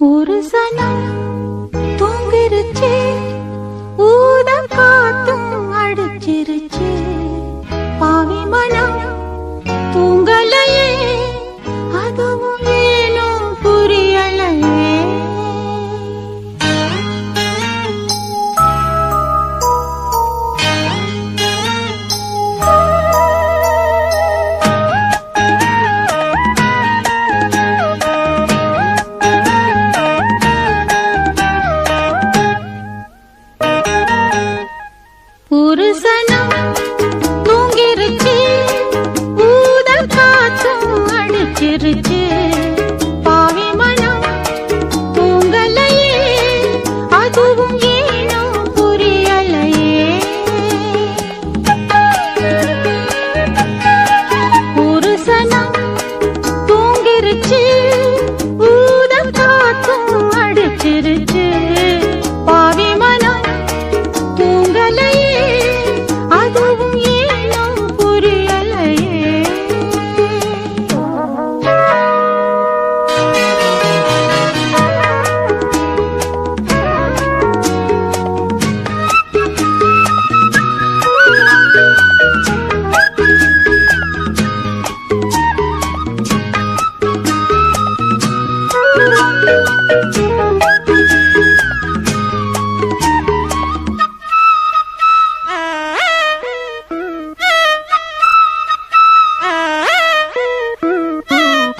ஒரு சனம் தூங்கிருச்சு, ஊத காத்தும் அடிச்சிருச்சு. பாவி மனம் தூங்கலையே, அதுவும் ஏனோ புரியலையே. ஒரு சனம் தூங்கிருச்சு, ஊத காத்தும் அடிச்சிருச்சு. பாவி மனம் தூங்கலையே, அதுவும் ஏனோ புரியலையே. ஒரு சனம் தூங்கிருச்சு, ஊத காத்தும் அடிச்சிருச்சு. பாவி மனம் தூங்கலையே, அதுவும் ஏனோ புரியலையே.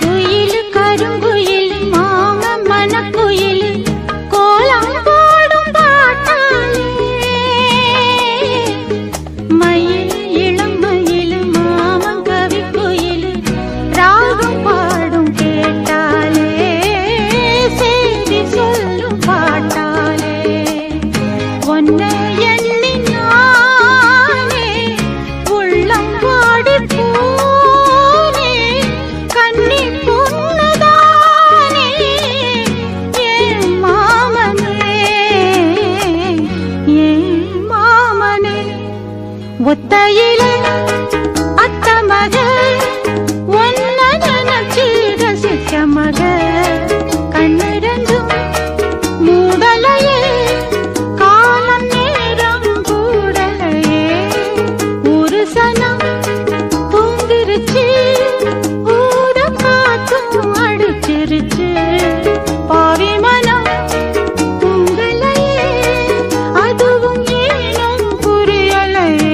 குயில் கருங்குயில் மாமன் மனக்குயில் கோலம் போடும் பாட்டாலே. மயில் இளம் மயில் மாமன் கவிக்குயில் ராகம் பாடும் கேட்டாலே. செய்தி சொல்லும் பாட்டாலே ஒன்னை எண்ணி நானே உள்ளம் வாடி போனே. கண்ணி பொண்ணுதானே ஏன் மாமனே, ஏன் மாமனே. ஒத்தையிலே அத்த மக, ஒன்ன நினைச்சு ரசிச்ச மக. கண்ணிரண்டும் மூடலையே, காலம் நேரம் கூடலையே. ஒரு சனம் தூங்கிருச்சு, ஊத காத்தும் அடிச்சிருச்சு. பாவி மனம் தூங்கலையே, அதுவும் ஏனோ புரியலையே.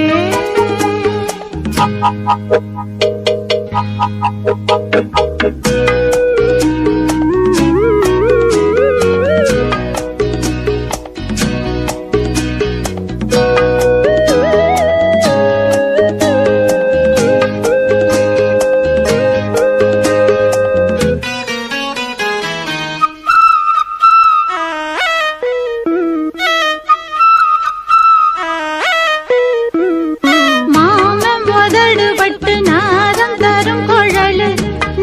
மாமன் முதடுபட்டு நாதம் தரும் குழலு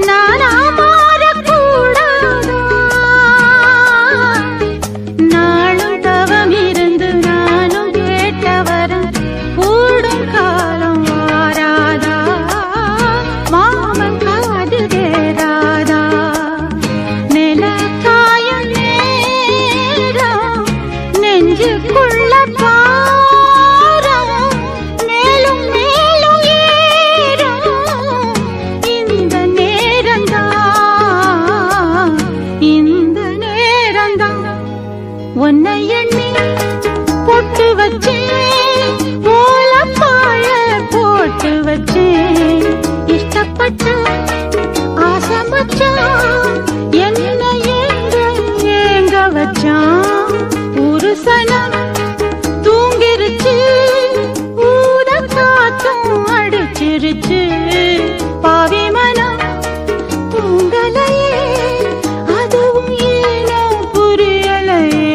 நானா மாறக்கூடாதா? நாளும் தவம் இருந்து நானும் கேட்டவரம் கூடும் காலம் வாராதா? மாமன் காது தேராதா? நிலக்காயும் நேரம் நெஞ்சுக்குள்ள பாரம் மேலும் மேலும் ஏறும். இந்த நேரம்தான், இந்த நேரம்தான். உன்னை எண்ணி பொட்டு வச்சேன், ஓலப்பாழ போட்டு வச்சேன். இஷ்டப்பட்டு ஆசைப்பச்சான், என்ன ஏங்க ஏங்க வச்சான். ஒரு சனம் தூங்கிருச்சு, ஊத காத்தும் அடிச்சிருச்சு. பாவி மனம் தூங்கலையே, அதுவும் ஏனோ புரியலையே.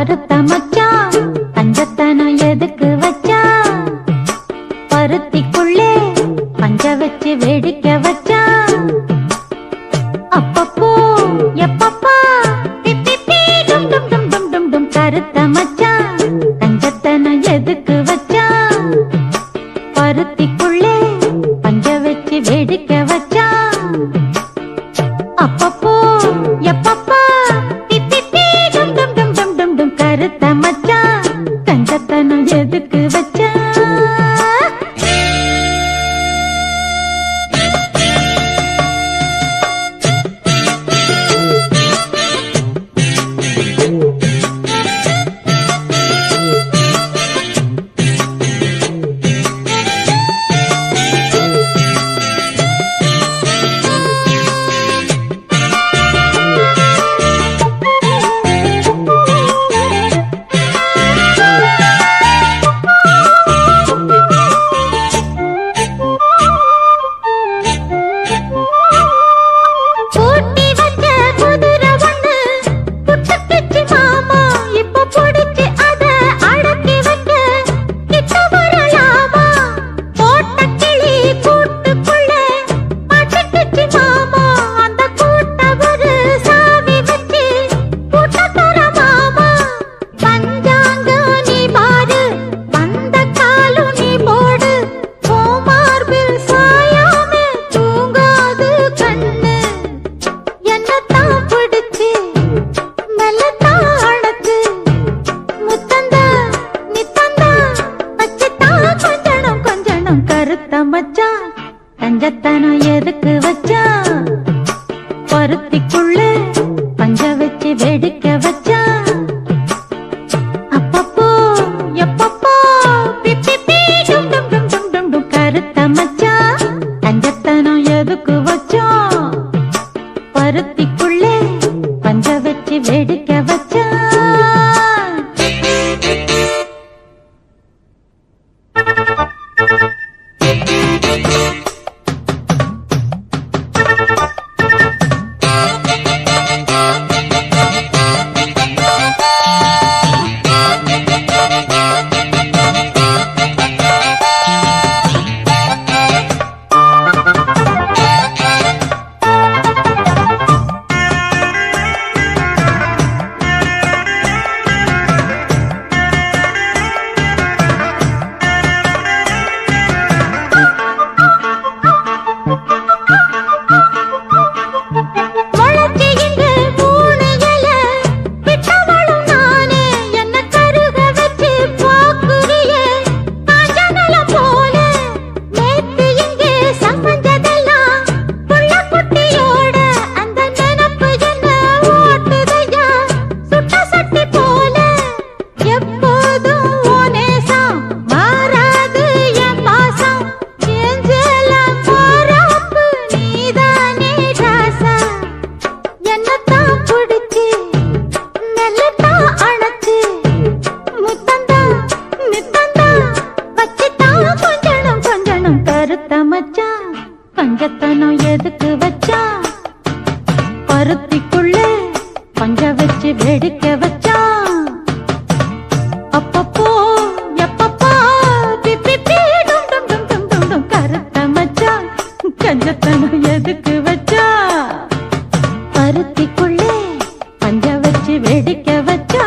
கருத்த மச்சான் பஞ்சத்தனம் எதுக்கு வச்சா பருத்திக்குள்ளே பஞ்ச வச்சு வேடிக்கை வச்சா அப்பப்போ எப்பப்பா டும் டும் டும் டும் டும் டும் கருத்த மச்சான் பஞ்சத்தனம் எதுக்கு வச்சா பருத்திக்குள்ளே பஞ்ச வச்சு வேடிக்கை வச்சா அப்பப்போ எப்பப்பா கருத்த மச்சான் கஞ்சத்தனம் எதுக்கு வச்சா கஞ்சத்தனம் எதுக்கு வச்சா பருத்திக்குள்ள பஞ்ச வச்சு வேடிக்கை வச்சா அப்பப்போ எப்பப்போ டும் டும் டும் டும் டும் டும் கருத்த மச்சா கஞ்சத்தனம் எதுக்கு வச்சா பருத்திக்குள்ளே பஞ்ச வச்சு வேடிக்கை வச்சா கஞ்சத்தனம் எதுக்கு வச்சா பருத்திக்குள்ளே பஞ்ச வச்சு வேடிக்கை வச்சா அப்பப்போ எப்பப்பா டும் டும் டும் டும் டும் டும் கருத்த மச்சான் கஞ்சத்தனம் எதுக்கு வச்சா பருத்திக்குள்ளே பஞ்ச வச்சு வேடிக்கை வச்சா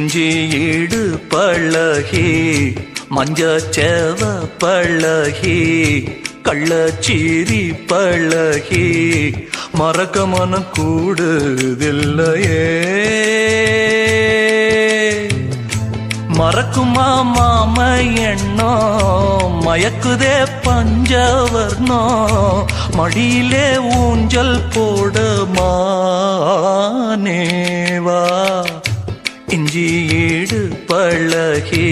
இஞ்சி ஈடு பழகி மஞ்சச்சேவ பழகி கள்ளச்சீரி பழகி மறக்க மனம் கூடுதில்லையே மறக்குமா மாம எண்ணோ மயக்குதே பஞ்சவர்ணோ மடியிலே ஊஞ்சல் போட மானேவா இஞ்சி ஈடு பழகி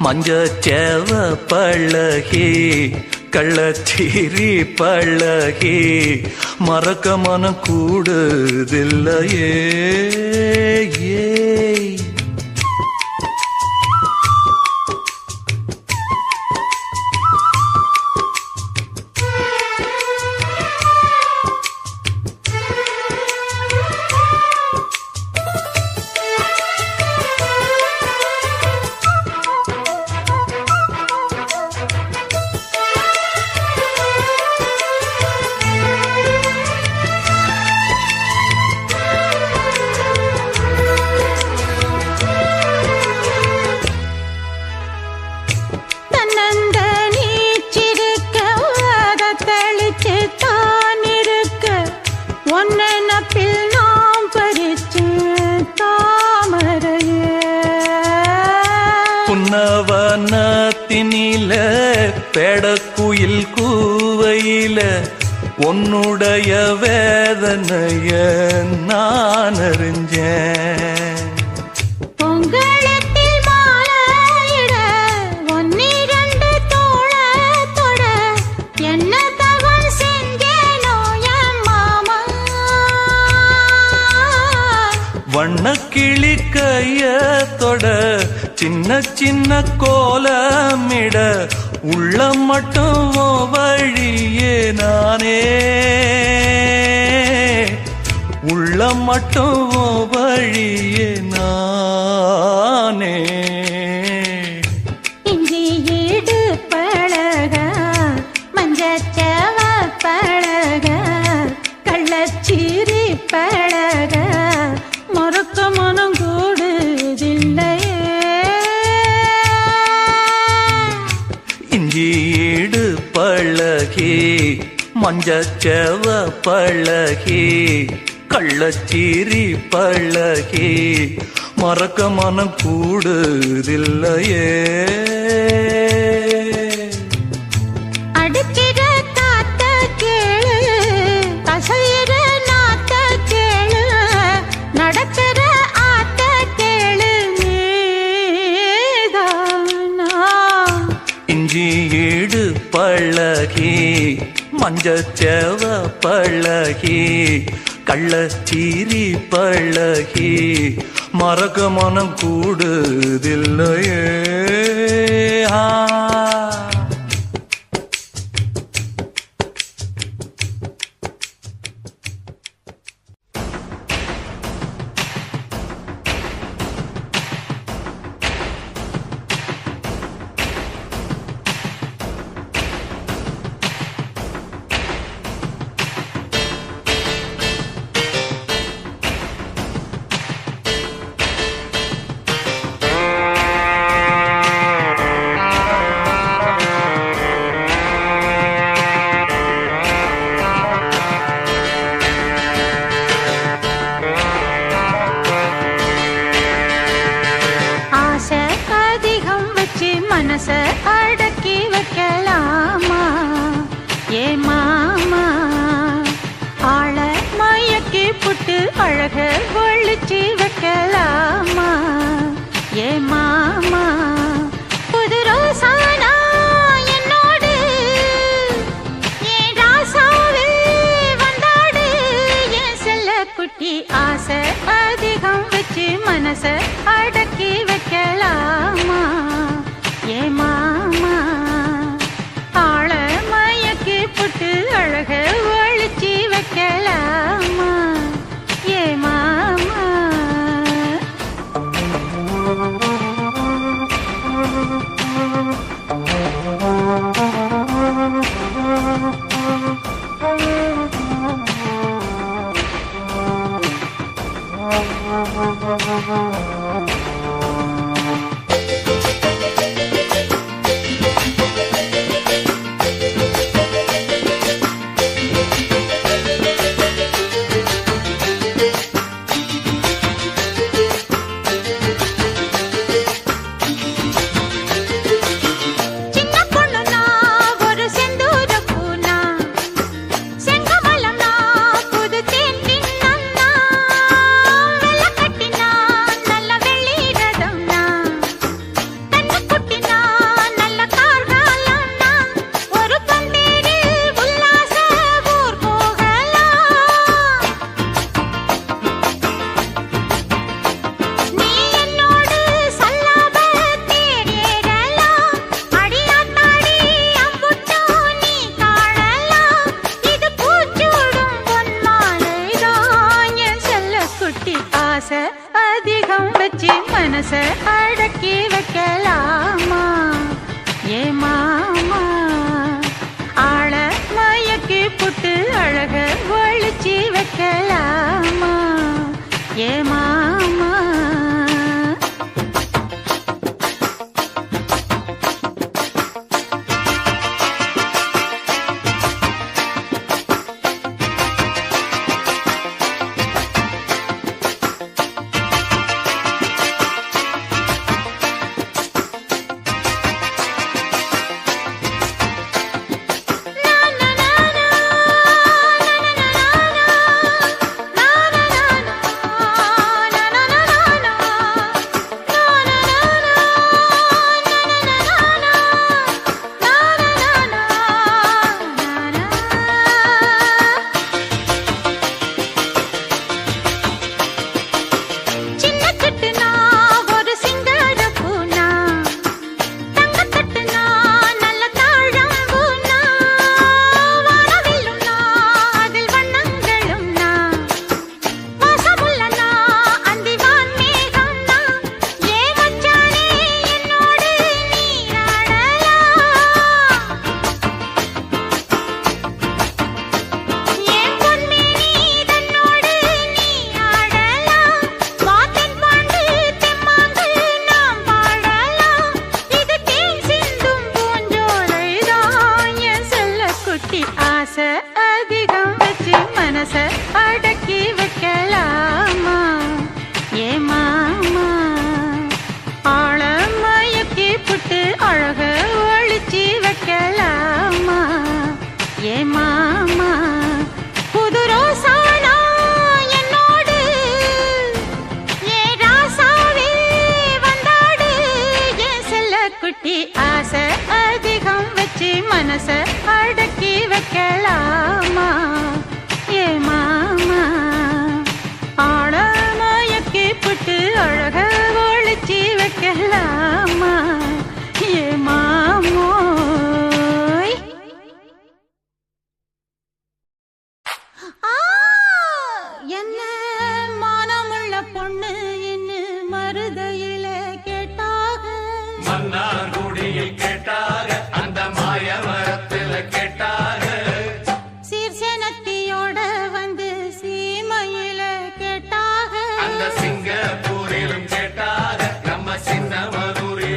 மஞ்சச்சேவ பழகி கள்ளச்சீரி பழகி மறக்க மனம் கூடுதில்லையே ஏ புன்னவனத்தினில பெடக்குயில் கூவையில உன்னுடைய வேதனைய நான் அறிஞ்சேன் பொங்கலத்தில் மாலையிட ஒன்னிரண்டு தோளத்தொட என்ன தவம் செஞ்சேனோ என் மாமா வண்ணக்கிளி கையத்தொட சின்ன சின்ன கோலமிட உள்ள மட்டும் வழியே நானே உள்ள மட்டும் வழியே நானே இஞ்சி ஈடு பழக மஞ்சச்சேவ பழக கள்ளச்சீரி பழக மறக்க மனம் கூடுதில்லையே இஞ்சி ஈடு பழகி மஞ்சச்சேவ பழகி கள்ளச்சீரி பழகி மறக்க மனம் கூடுதில்லையே அடிக்கிற காத்த கேளு கசையிற நாத்த கேளு நடக்கிற ஆத்த கேளு நீதானா இஞ்சி ஈடு பழகி மஞ்சச்சேவ பழகி கள்ளச்சீரி பழகி மறக்க மனம் கூடுதில்லையே மனச அடக்கி வைக்கலாமா ஏ மாமா ஆள மயக்கி புட்டு அழக ஒழிச்சு வைக்கலாமா ஏ மாமா புது ரோசானா என்னோடு ஏன் ராசாவே வந்தாடு என் செல்ல குட்டி ஆசை அதிகம் வச்சு மனச அடக்கி வைக்கலாமா ஏ மாமா ஆள மயக்கி புட்டு அழக ஒழிச்சு வைக்கலாமா ஏ மாமா மனச அடக்கி வைக்கலாமா ஏ மாமா ஆள மயக்கி புட்டு அழக ஒழிச்சி வைக்கலாமா ஏ மாமா அதிகம் வச்சு மனச அடக்கி வைக்கலாமா ஏ மாமா ஆள மயக்கி புட்டு அழக ஒழிச்சி வைக்கலாமா ஏ மாமா புது ரோசானா என்னோடு ஏ ராசாவே வந்தாடு என் செல்ல குட்டி ஆசை அதிகம் வச்சு மனச அடக்கி வைக்கலாமா ஏ மாமா ஆள மயக்கி புட்டு அழக ஒழிச்சி வைக்கலாமா ஏ மாமோய் என்ன மானமுள்ள பொண்ணு இன்னு மருதையில கேட்டாக மன்னார் குடியில் கேட்டாக அந்த மாய மரத்துல கேட்டாக சீர்சனத்தியோட வந்து சீமையில கேட்டாக அந்த சிங்கப்பூரிலும் கேட்டாக நம்ம சின்ன மதுரையிலும்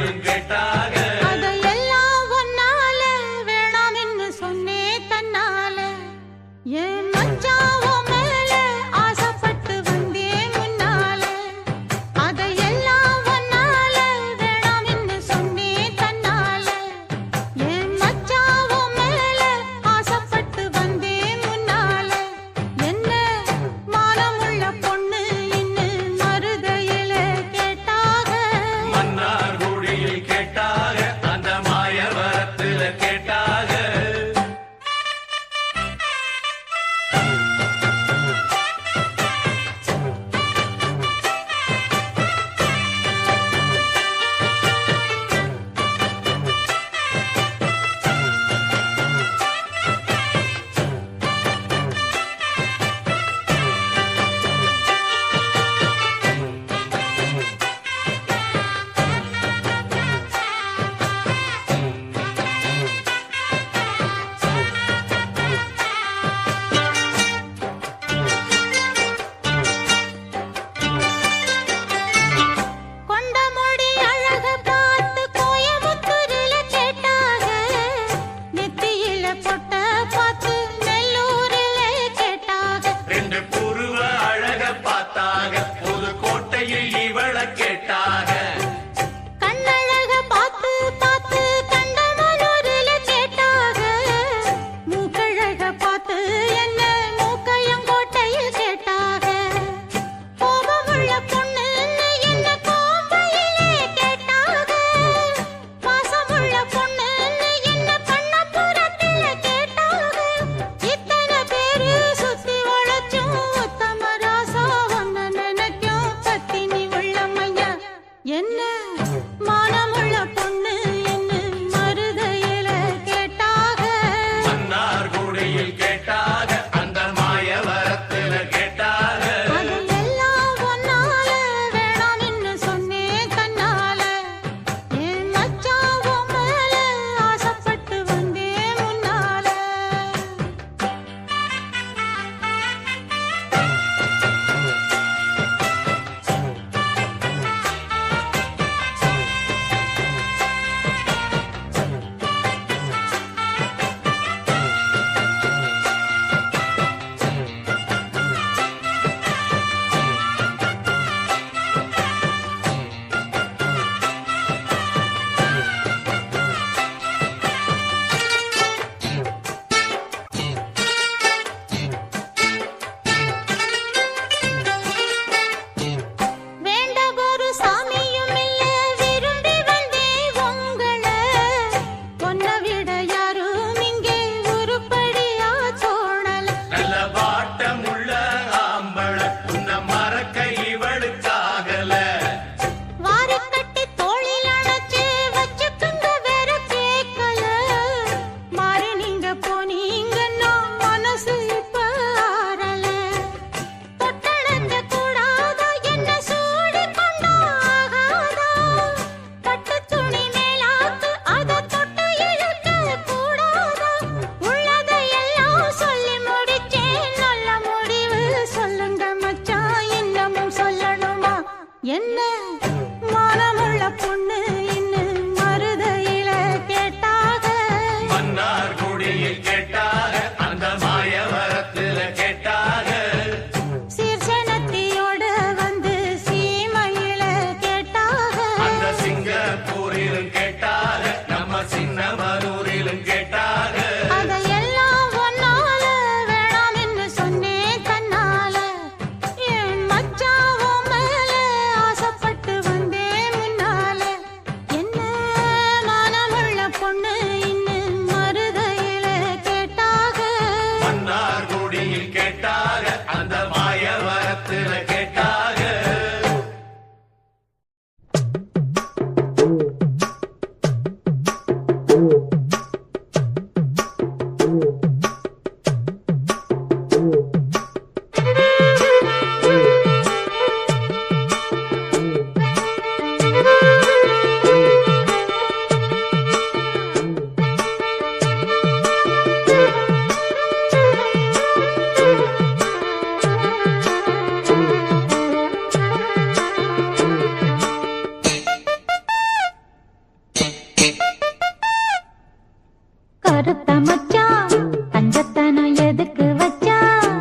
பருத்த மச்சான் பஞ்சத்தனம் எதுக்கு வச்சான்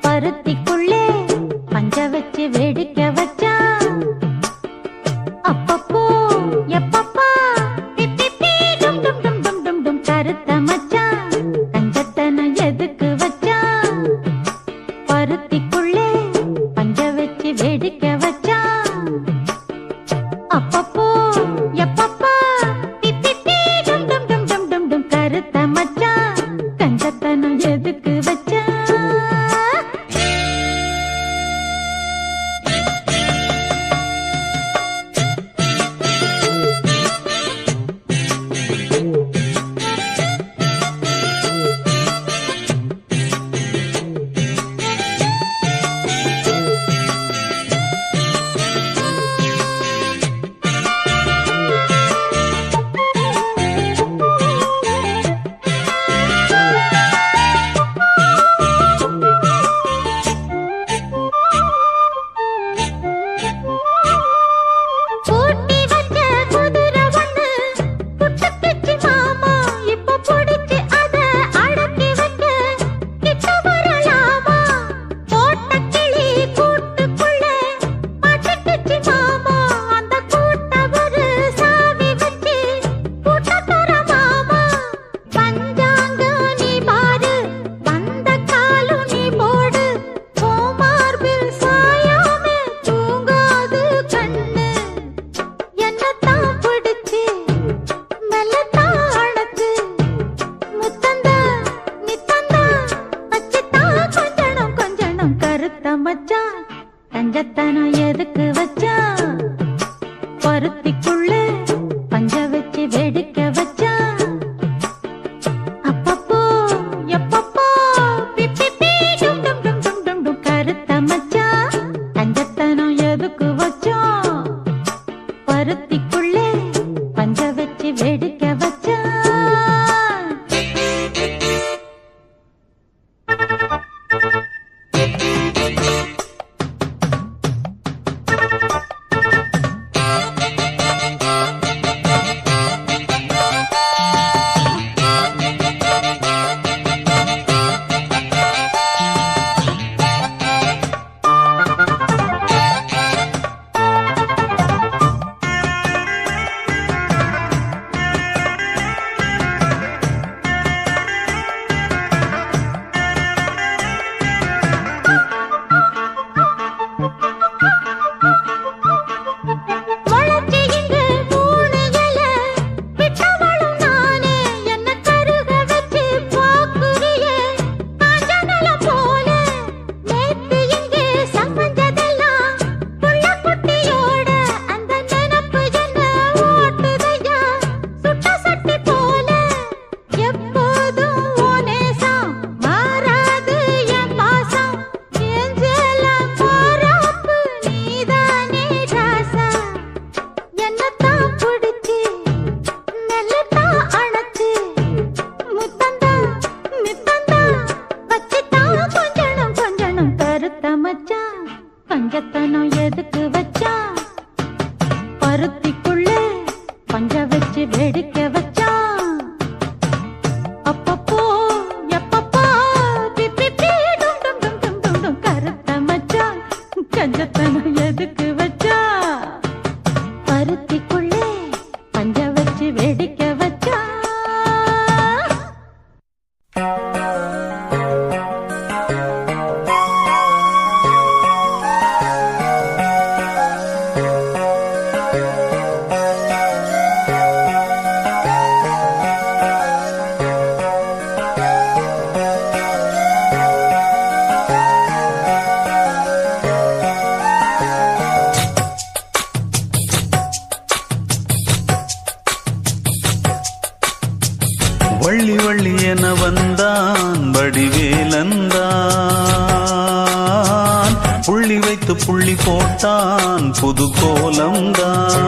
பருத்திக்குள்ளே பஞ்ச வச்சு வேடிக்கை வச்சான் அப்பப்போ எப்பப்பா பிப்பி டும் டும் டும் டும் டும் டும் கருத்த மச்சான் பஞ்சத்தனம் எதுக்கு வச்சான் பருத்திக்குள்ளே பஞ்ச வச்சு வேடிக்கை வச்சான் அப்பப்போ எப்பப்பா பிப்பி டும் டும் டும் டும் டும் டும் கருத்த மச்சான் கஞ்சத்தனம் எதுக்கு வச்சான் பூட்டி வச்ச குதிரை ஒண்ணு புட்டுக்கிச்சு மாமா இப்ப புடிச்சு அத அடக்கி வைக்க கிட்ட வரலாமா போட்ட கிளி கூட்டுக்குள்ள மாட்டிக்கிச்சு மாமா அந்த கூட்ட ஒரு சாவி வச்சு கூட்ட தர மாமா பஞ்சாங்கம் நீ பாரு வந்த காலும் நீ போடு கோமார்பில் சாயாமே தூங்காது கண்ணு என்னத்தான் பிடிச்சு மெல்லத்தான் அணைச்சு முத்தந்தா நித்தந்தா வச்சுத்தான் கொஞ்சணும் கொஞ்சணும் கருத்த மச்சான் கஞ்சத்தனம் எதுக்கு வச்சான் பருத்திக்குள்ள பஞ்ச வச்சு வேடிக்கை வச்சான் அப்பப்போ எப்பப்போ பிப்பி டும் டும் டும் டும் டும் டும் கருத்த மச்சான் கஞ்சத்தனம் எதுக்கு வச்சான் பருத்திக்குள்ளே பஞ்ச வச்சு வேடிக்கை வச்சான் முளைச்சு இங்கு மூணு இலை விட்டவளும் நானே என்ன கருக வச்சு பாக்குறியே காஞ்சனலம் போல நேத்து இங்கே சம்மஞ்சதெல்லாம் புள்ள குட்டியோட அந்த நினப்பு என்ன ஓட்டுதையா சுட்ட சட்டி போல எப்போதும் ஓனேசம் மாறாது என் பாசம் எஞ்சல போறாப்பு நீதானே ராசா என்னத்தான் பிடிச்சு மெல்லத்தான் அணைச்சு முத்தந்தா நித்தந்தா வச்சுத்தான் கொஞ்சணும் கொஞ்சணும் கருத்த மச்சான் பஞ்சத்தனம் எதுக்கு வச்சான் பருத்திக்குள்ளே பஞ்ச வச்சு வேடிக்கை வச்சான் அப்பப்போ எப்பப்பா பிப்பி டும் டும் டும் டும் டும் டும் கருத்த மச்சான் கஞ்சத்தனம் எதுக்கு வச்சான் பருத்திக்குள்ளே பஞ்ச வச்சு வேடிக்கை வச்சான் வள்ளி வள்ளி என வந்தான் வடிவேலந்தான் புள்ளி வைத்து புள்ளி போட்டான் புது கோலம்தான்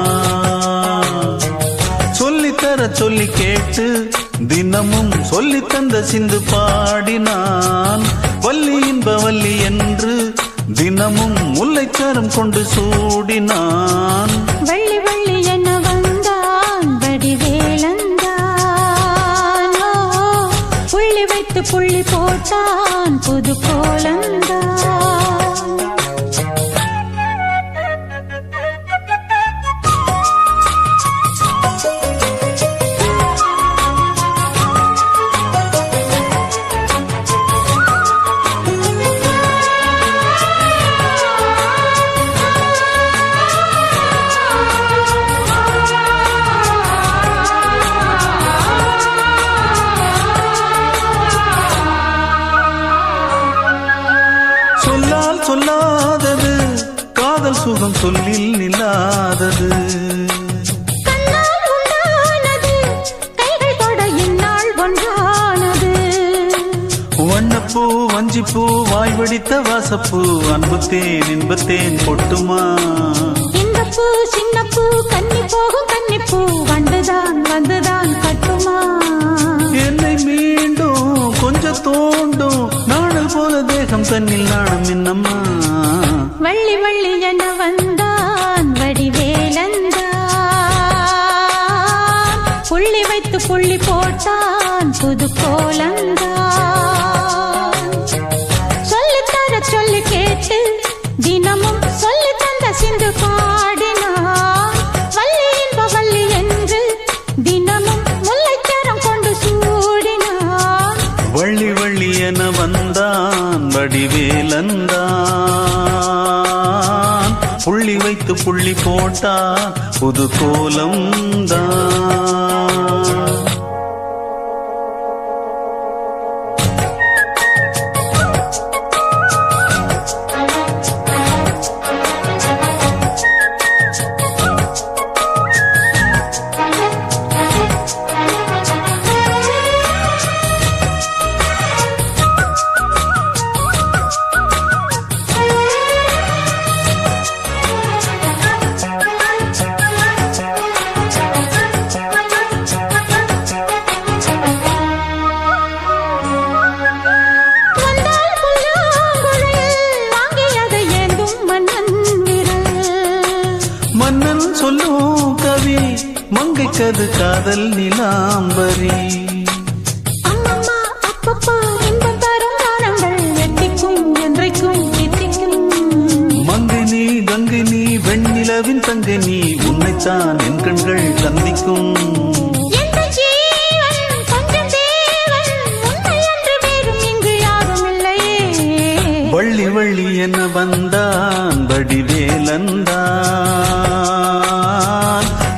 சொல்லித்தர சொல்லி கேட்டு தினமும் சொல்லி தந்த சிந்து பாடினான் வள்ளி இன்ப வள்ளி என்று தினமும் முல்லைச்சாரம் கொண்டு சூடினான் வள்ளி வள்ளி என்ன வந்தான் வடிவேலந்தான் வைத்து புள்ளி போட்டான் புது கோலந்தான். சொல்லாதது காதல் சுகம் சொல்லில் நில்லாதது. வண்ணப்பூ வஞ்சிப்பூ வாய் வடித்த வாசப்பூ அன்புத்தேன் இன்பத்தேன் பொட்டுமா. இந்த பூ சின்ன பூ கன்னி போகும் கன்னிப்பூ வந்துதான் வந்துதான் கட்டுமா. என்னை மீண்டும் கொஞ்சம் தோண்டும் நாடல் போல தேகம் தன்னில் நாணம் என்னம்மா. வள்ளி வள்ளி என வந்தான் வடிவேலந்தான். புள்ளி வைத்து புள்ளி போட்டான் புது கோலந்தான். சொல்லித்தர சொல்லி கேட்டு தினமும் சொல்லி தந்த சிந்து பாடினான். வள்ளி இன்ப வள்ளி என்று தினமும் முல்லைச்சரம் கொண்டு சூடினான். வள்ளி வள்ளி என வந்தான் வடிவேலந்தான். புள்ளி வைத்து புள்ளி போட்டான் புது கோலம்தான். மன்னன் சொல்லும் கவி மங்கைக்கது காதல் நிலாம்பரி. அம்மம்மா அப்பப்பா இன்பம் தரும் காலங்கள் எட்டிக்கும் என்றைக்கும் எட்டிக்கும். மங்கை நீ கங்கை நீ வெண்ணிலவின் தங்கை நீ உன்னைத்தான் என் கண்கள் சந்திக்கும். வள்ளி வள்ளி என வந்தான் வடிவேலந்தான்.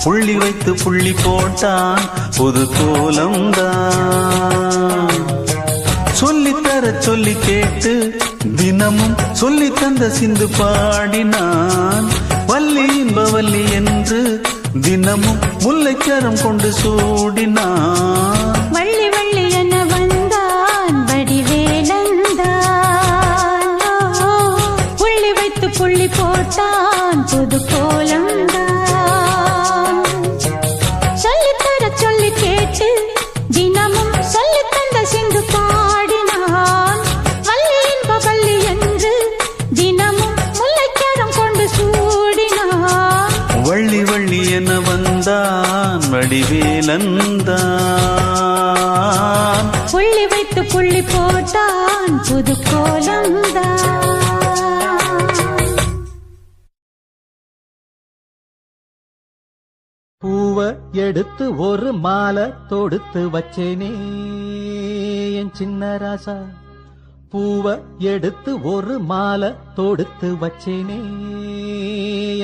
புள்ளி வைத்து புள்ளி போட்டான் புது கோலம்தான். சொல்லித்தர சொல்லி கேட்டு தினமும் சொல்லி தந்த சிந்து பாடினான். வள்ளி இன்ப வள்ளி என்று தினமும் முல்லைச்சரம் கொண்டு சூடினான். வள்ளி வள்ளி என வந்தான் வடிவேலந்தான். புள்ளி வைத்து புள்ளி போட்டான் புது கோலம்தான். சொல்லித்தர சொல்லி கேட்டு தினமும் சொல்லி தந்த சிந்து பாடினான். வள்ளி இன்ப வள்ளி என்று தினமும் முல்லைச்சரம் கொண்டு சூடினான். வள்ளி வள்ளி என வந்தான் வடிவேலந்தான். புள்ளி வைத்து புள்ளி போட்டான் புது கோலம்தான். பூவ எடுத்து ஒரு மாலை தொடுத்து வச்சேனே என் சின்ன ராசா. பூவ எடுத்து ஒரு மாலை தொடுத்து வச்சேனே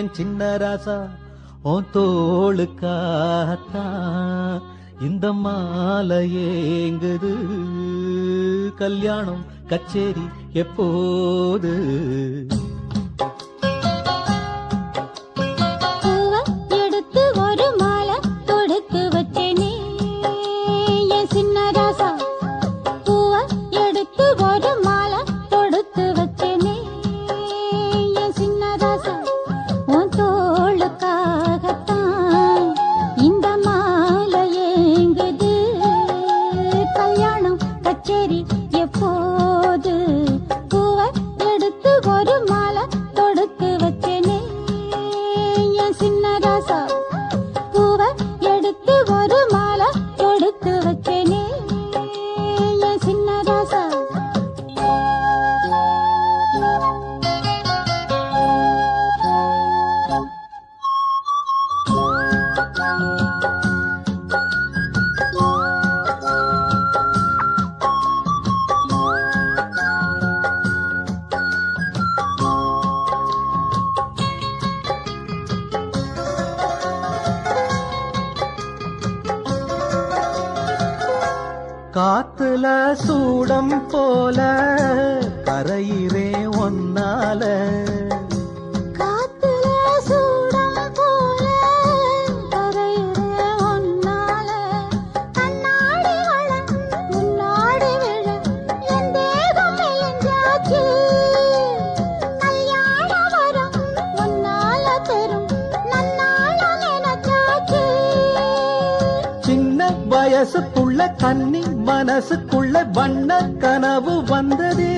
என் சின்ன ராசா. உன் தோளுக்காகத்தான் இந்த மாலை ஏங்குது. கல்யாணம் கச்சேரி எப்போது? எடுத்து ஒரு மாலை தொடுத்து வச்சேனே என் சின்ன காத்துல சூடம் போல கரையிறே ஒன்னால காத்துல சூடம் போல கரையிறே ஒன்னால கண்ணாடி வளம் முன்னாடி விழ என் தேகம் மெலிஞ்சாச்சு கல்யாண வரம் முன்னால பெரும் நன்னால நினைச்சாச்சு சின்ன வயசுக்குள்ள கன்னி மனசுக்குள்ள வண்ண கனவு வந்ததே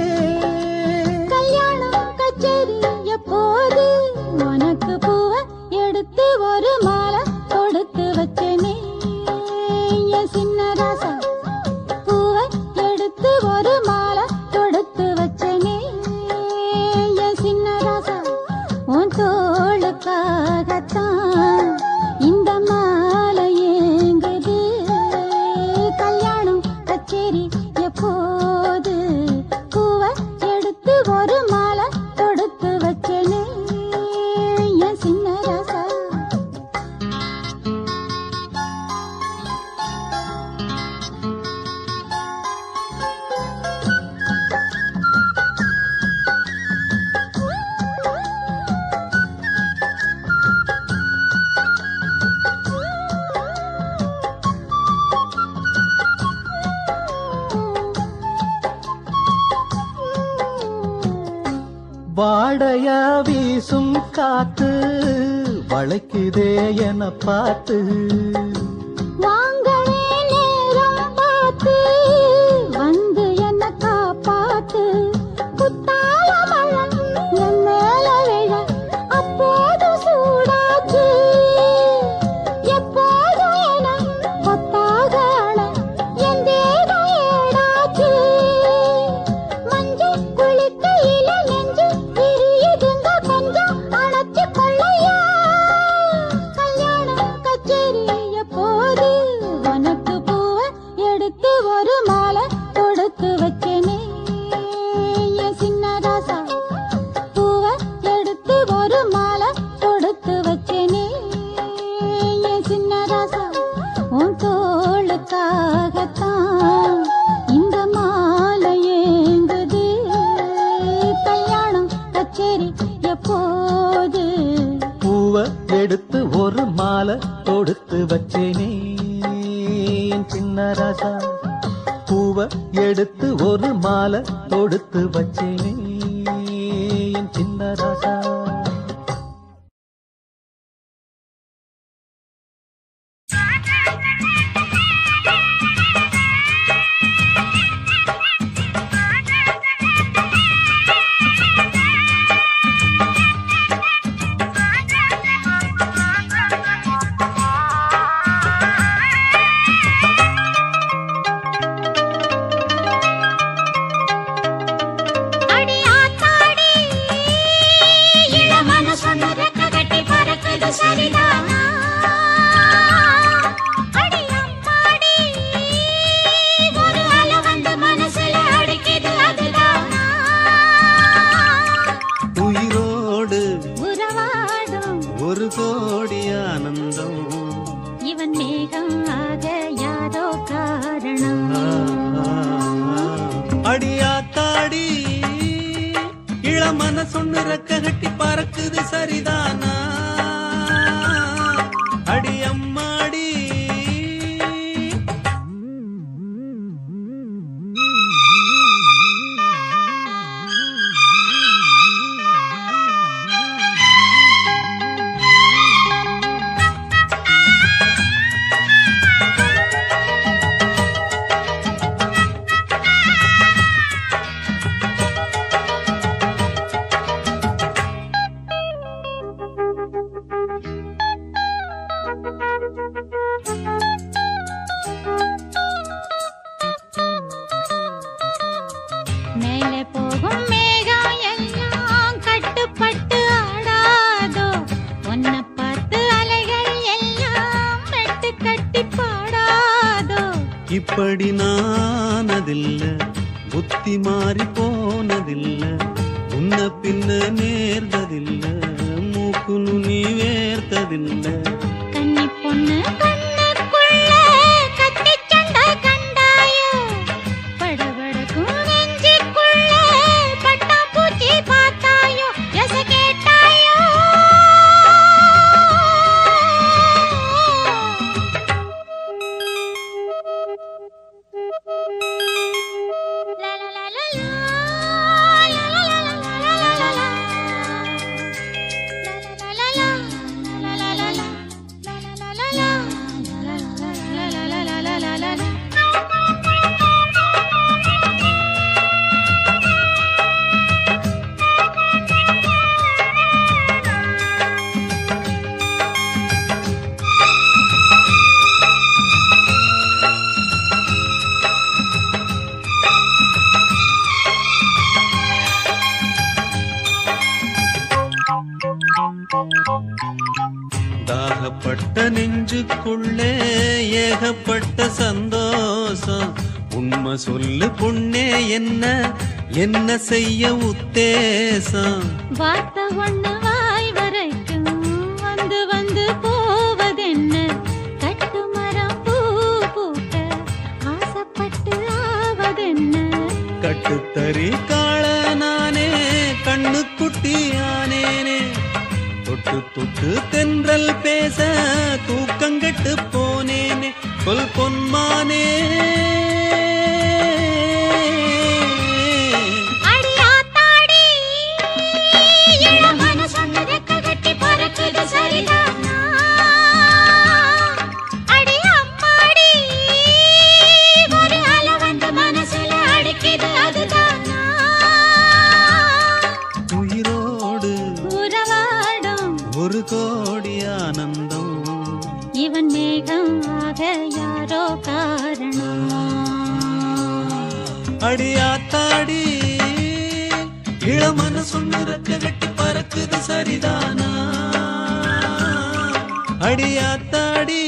கல்யாணம் கச்சேரி எப்போது உனக்கு பூவை எடுத்து ஒரு மாலை தொடுத்து வச்சேனே என் சின்ன ராசா பூவை எடுத்து ஒரு மாலை தொடுத்து வச்சேனே என் சின்ன ராசா உன் தோளுக்காகத்தான் இந்த மாலை ஏங்குது கல்யாணம் கச்சேரி எப்போது பூவை எடுத்து ஒரு மாலை தொடுத்து வச்சேனே என் சின்ன ராசா வாடையா வீசும் காத்து வளைக்குதே என பார்த்து வாங்களே நேரம் பார்த்து வந்து என்ன காப்பாத்து குத்தால மழை என் மேல விழ அப்போது சூடாச்சு எப்போது என கொத்தாக அழ என் தேகம் ஏடாச்சு மஞ்சள் குளிக்கையில நெஞ்சு விரியுதுங்க கொஞ்சம் அணைச்சு கொள்ளையா கல்யாணம் கச்சேரி எப்போது உனக்கு பூவை எடுத்து ஒரு மாலை தொடுத்து வச்சேனே என் சின்ன ராசா பூவை எடுத்து ஒரு மாலை தொடுத்து வச்சேனே என் சின்ன ராசா உன் தோளுக்காகத்தான் இந்த மாலை ஏங்குது கல்யாணம் கச்சேரி எப்போது பூவை எடுத்து ஒரு மாலை தொடுத்து வச்சேனே என் சின்ன ராசா பூவை எடுத்து ஒரு மாலை தொடுத்து வச்சேனே என் சின்ன ராசா அடி ஆத்தாடி இளமன சொன்னதக்க கட்டி பறக்குது சரிதானா அடி அம்மாடி ஒரு அலை வந்து மனசுல அடிக்குது அதுதானா உயிரோடு உறவாடும் ஒரு கோடி ஆனந்தம் இவன் மேகம் ஆக யாரோ காரணம் அடியாத்தாடி இளமன சொன்னு ரெக்க கட்டி பறக்குது சரிதானா அடி அம்மாடி மேலே போகும் மேகம் எல்லாம் கட்டுப்பட்டு ஆடாதோ உன்னை பார்த்து அலைகள் எல்லாம் மெட்டு கட்டி பாடாதோ இப்படி நானதில்ல புத்தி மாறி போனதில்ல உன்ன பின்ன நேர்ந்ததில்ல மூக்கு நுனி வேர்த்ததில்ல கன்னி பொண்ணு கண்ணுக்குள்ள கத்தி சண்டை கண்டாயோ உண்மை சொல்லு பொண்ணே, என்ன செய்ய உத்தேசம்? வார்த்தை ஒண்ணு வாய் வரைக்கும் வந்து வந்து போவதென்ன? கட்டு மரம் பூ பூக்க ஆசைப்பட்டு ஆவதென்ன? கட்டுத்தறி காள நானே, கண்ணு குட்டியானேனே, தொட்டு தொட்டு தென்றல் பேச தூக்கங்கெட்டு போனேனே, சொல் பொன்மானே. உயிரோடு உறவாடும் ஒரு கோடி ஆனந்தம், இவன் மேகம் ஆக யாரோ காரணம். அடியாத்தாடி இளமன சொன்னிறக்க கட்டி பறக்குது சரிதானா? அடியாத்தாடி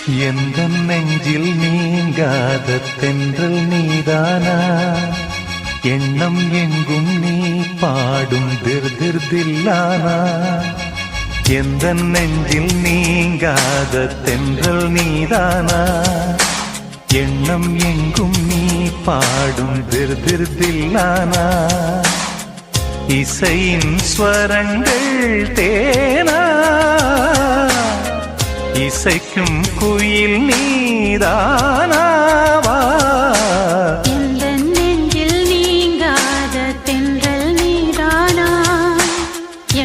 எந்த நெஞ்சில் நீங்காத தென்றல் நீதானா எண்ணம் எங்கும் நீ பாடும் திருதில்லானா எந்த நெஞ்சில் நீங்காத தென்றல் நீதானா எண்ணம் எங்கும் நீ பாடும் திருதில்லானா இசையின் ஸ்வரங்கள் தேனா இசைக்கும் குயில் நீதானாவா எந்த நெஞ்சில் நீங்காத தென்றல் நீதானா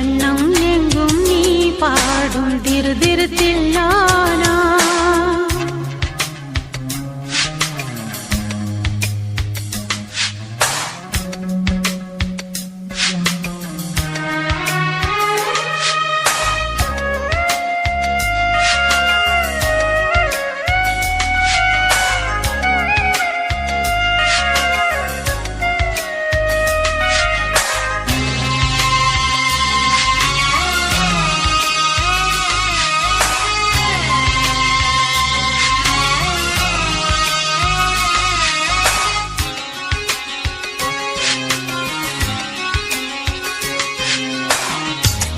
எண்ணம் எங்கும் நீ பாடும் திருதில்லானா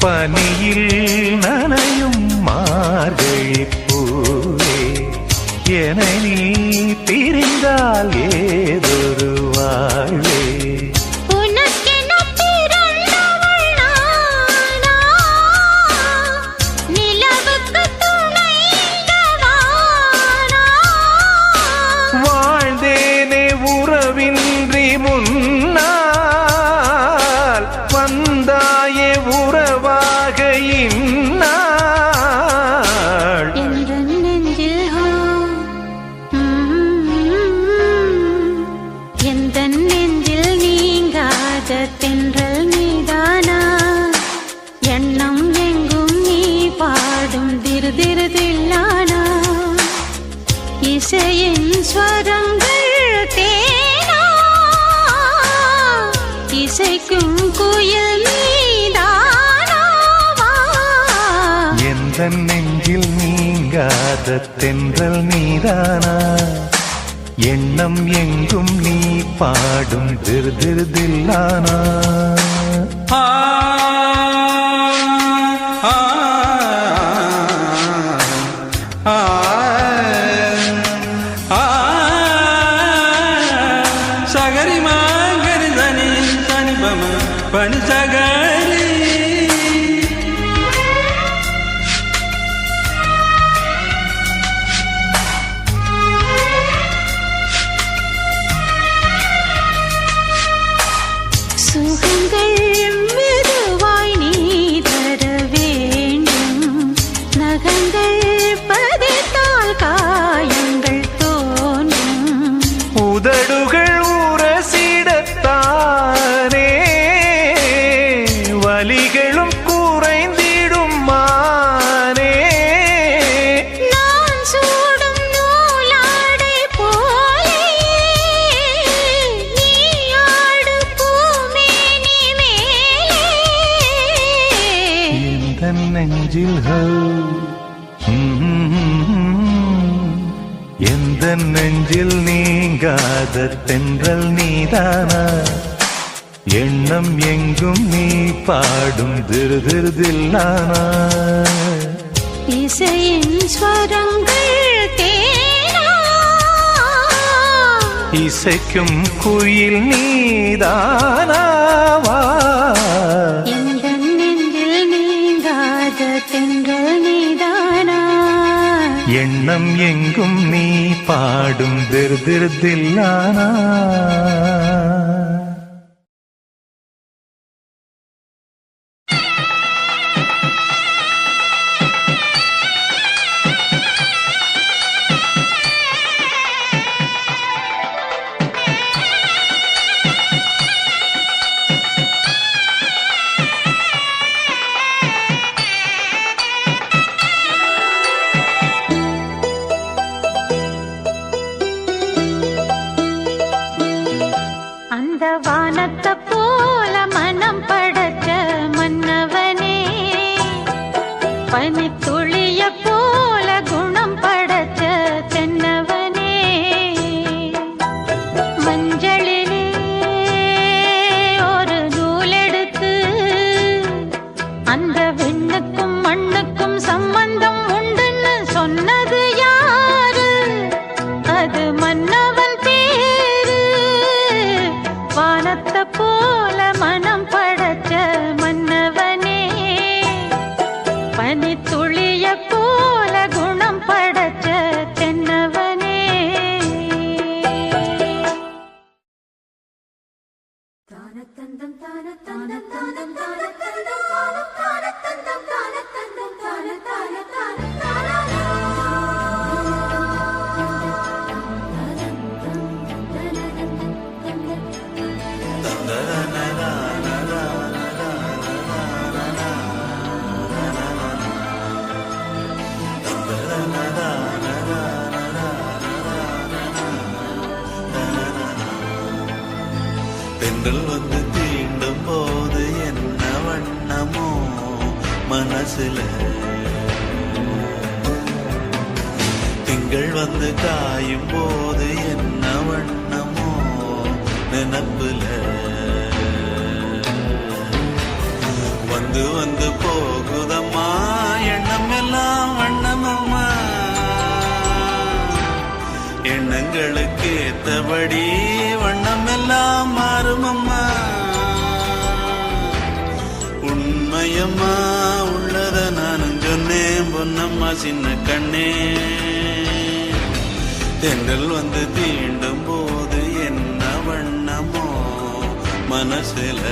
பனியில் நனையும் மார்கழிப் பூவே என நீ பிரிந்தால் ஏதொரு வாழ்வே வாழ்ந்தேனே உறவின்றி முன்னால் வந்தாயே உறவாக இந்நாள் எந்த நெஞ்சில் எந்த நெஞ்சில் நீங்காத தென்றல் நீதானா எண்ணம் எங்கும் நீ பாடும் திருதில்லானா இசையின் ஸ்வரங்கள் தேனா இசைக்கும் குயில் நீதானாவா எந்த நெஞ்சில் நீங்காத தென்றல் நீதானா எண்ணம் எங்கும் நீ பாடும் திருதில்லானா சகரி மாகரி தனி தனி பம பனி சகரி சுகங்கள் மெதுவாய் நீ தர வேண்டும் நகங்கள் பதித்தால் காயங்கள் தோன்றும் உதடுகள் உரசிடத்தானே வலிகளும் குறைந்திடும் மானே நான் சூடும் நூலாடை போலே நீ ஆடு பூமேனி மேலே எந்த நெஞ்சில் எந்த நெஞ்சில் நீங்காத தென்றல் நீதானா எண்ணம் எங்கும் நீ பாடும் திருதில்லானா இசையின் ஸ்வரங்கள் தேனா இசைக்கும் குயில் நீதானாவா எந்த நெஞ்சில் நீங்காத தென்றல் நீதானா எண்ணம் எங்கும் நீ பாடும் திருதில்லானா வானத்தை போல மனம் படைச்ச மன்னவனே பனித்துளிய போல குணம் படைச்ச மணி துளிய போல குணம் படைச்ச தென்னவனே. தானத்தந்தம் தானத்தந்தம் தானம் தானத்தந்தம் தானம் தானத்தந்தம் தானத்தந்தம் தான தான தான தான தென்றல் வந்து தீண்டும் போது என்ன வண்ணமோ மனசுல, திங்கள் வந்து காயும் போது என்ன வண்ணமோ நினப்புல, வந்து வந்து போகுதம்மா எண்ணம் எல்லாம் வண்ணமம்மா, எண்ணங்களுக்கு ஏத்தபடி வண்ணம் எல்லாம் மாறுமம்மா. உண்மையம்மா உள்ளத நானும் சொன்னேன் பொன்னம்மா சின்ன கண்ணே. தென்றல் வந்து தீண்டும் போது என்ன வண்ணமோ மனசுல,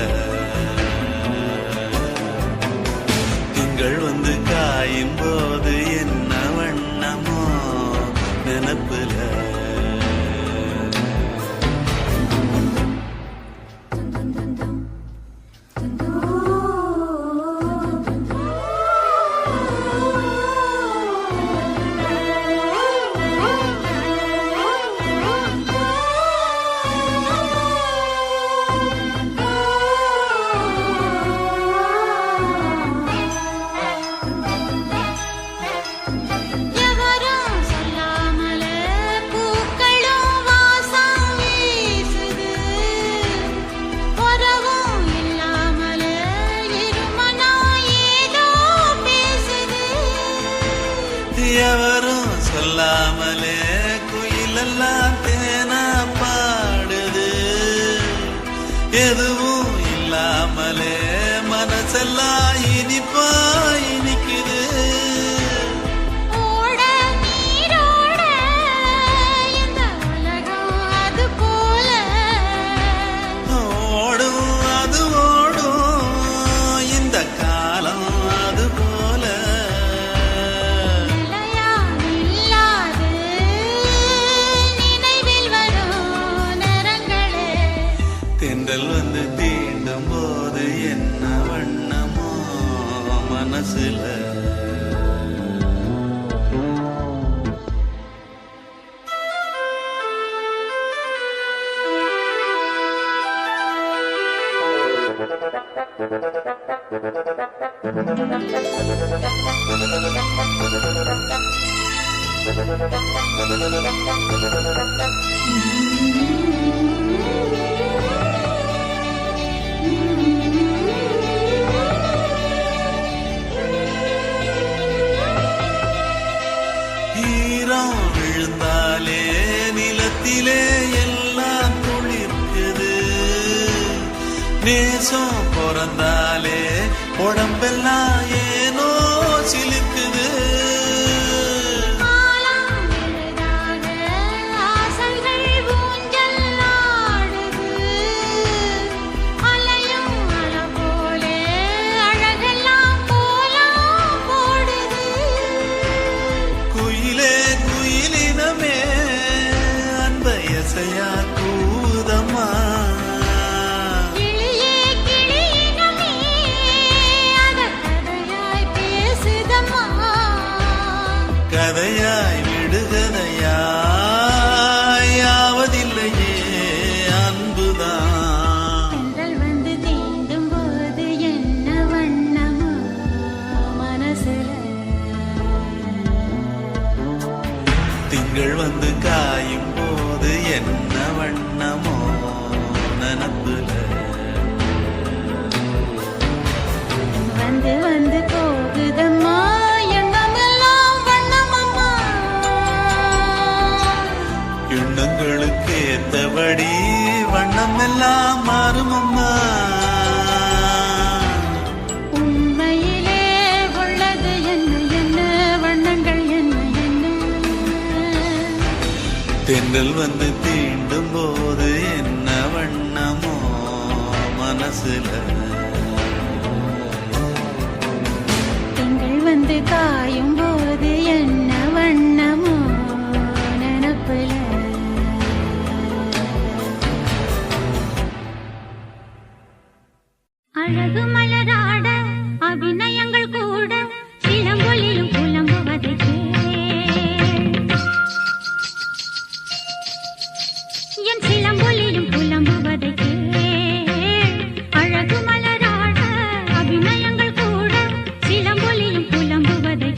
திங்கள் வந்து காயும் போது என்ன வண்ணமோ நினப்புல. எவரும் சொல்லாமலே குயிலெல்லாம் தேனா பாடுது, எதுவும் இல்லாமலே மனசெல்லாம் இனிப்பா இனிக்குது. தென்றல் வந்து தீண்டும் போது என்ன வண்ணமோ மனசுல, ஈரம் விழுந்தாலே நிலத்திலே எல்லாம் துளிர்க்குது, நேசம் பிறந்தாலே உடம்பெல்லாம் ஏனோ சிலிக்குது. கூதம்மா கதையாய் விடுகதையாய் ஆவதில்லையே அன்புதான். தென்றல் வந்து தீண்டும் போது என்ன வண்ணமோ மனசுல, திங்கள் வந்து காயும் போது என்ன வண்ணமோ நினப்புல, வந்து வந்து போகுதம்மா எண்ணமெல்லாம் வண்ணமம்மா, எண்ணங்களுக்கு ஏத்தபடி வண்ணம் எல்லாம் மாறுமம்மா. உண்மையிலே உள்ளது என்ன தென்றல் வந்து தீண்டும் போது என்ன வண்ணமோ மனசுல, திங்கள் வந்து காயும் போது என்ன வண்ணமோ நினப்புல. அழகு மலராட அபிநயங்கள் கூட சிலம்பொலியும் புலம்புவதை என் சிலம்பொலியும் புலம்புவதை அழகு மலராட அபிநயங்கள் கூட சிலம்பொலியும் புலம்புவதை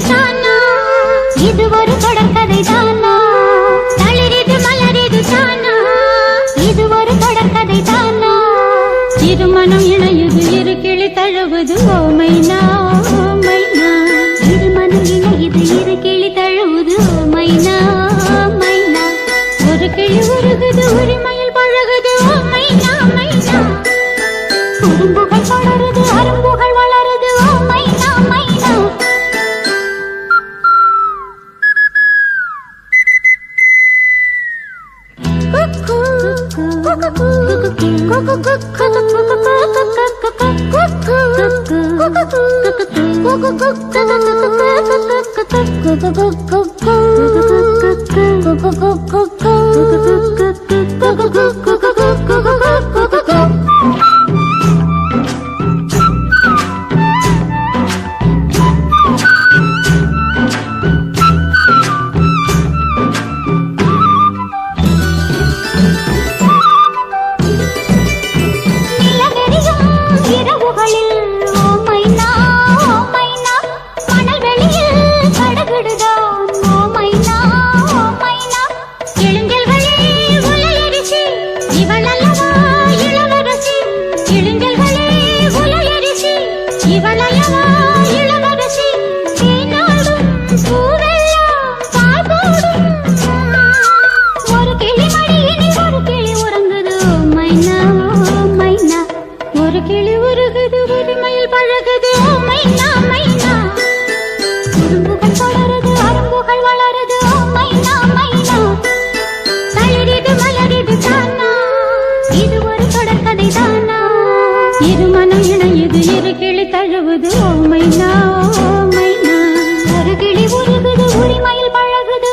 தானா இது ஒரு தொடர்கதை தானா தளிரிது மலரிது தானா இது ஒரு தொடர்கதை தானா இருமனம் இணையுது இரு கிளி தழுவுது ஓ மைனா ஓ மைனா இருமனம் இணையுது இரு கிளி தழுவுது ஓ மைனா ஓ மைனா ஒரு கிளி உருகுது உரிமையில் பழகுது ஓ மைனா மைனா குறும்புகள் தொடருது அரும்புகள் வளருது ஓ மைனா மைனா குக்கு குக்கு இருமனம் இணையுது இரு கிளி தழுவுது ஓ மைனா ஓ மைனா ஒரு கிளி உருகுது உரிமையில் பழகுது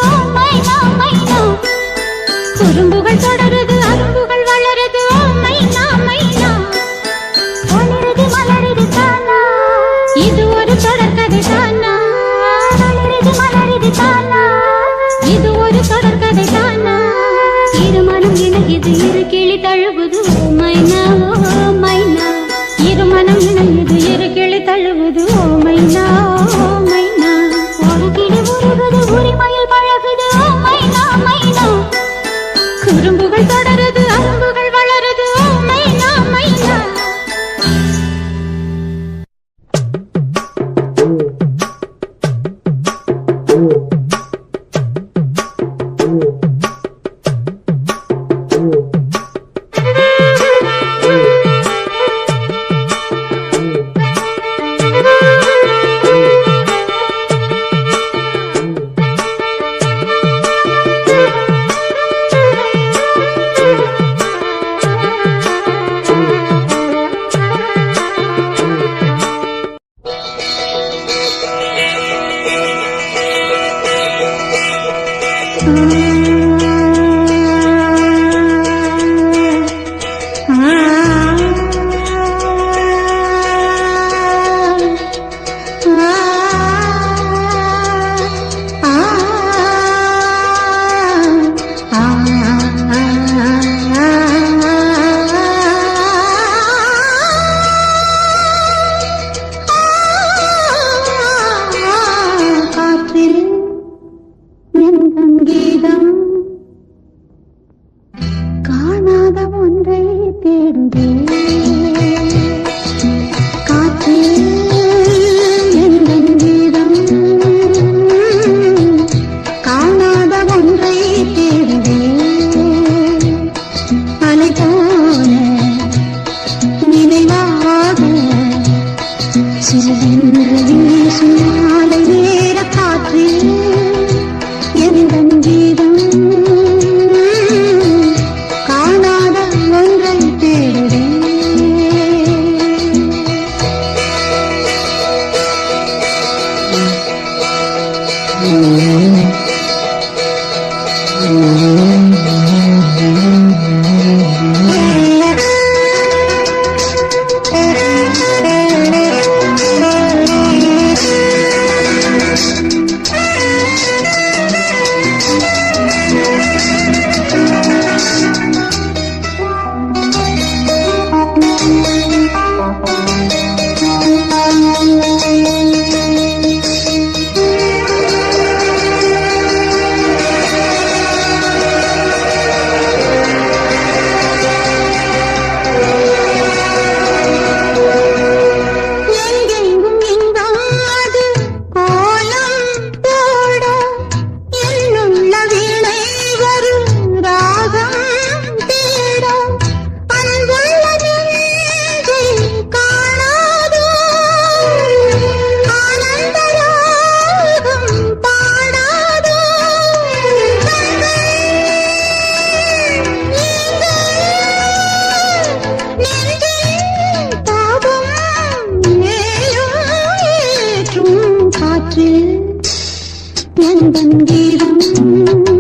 ஓ மைனா மைனா குறும்புகள் தொடருது அரும்புகள் வளருது ஓ மைனா மைனா ஒளிருது மலருது தானா இது ஒரு தொடர்கதை தானா ஒளிருது மலருது தானா இது ஒரு தொடர்கதை தானா இருமனம் இணையுது இரு கிளி தழுவுது ஓ மைனா ஓ மைனா இருமனம் இணையுது இரு கிளி தழுவுது ஓ மைனா ஓ மைனா ஒரு கிளி உருகுது உரிமையில் பழகுது ஓ மைனா மைனா குறும்புகள் தொடருது அரும்புகள் வளருது ஓ மைனா மைனா காற்று காற்று நண்பன் கீதம்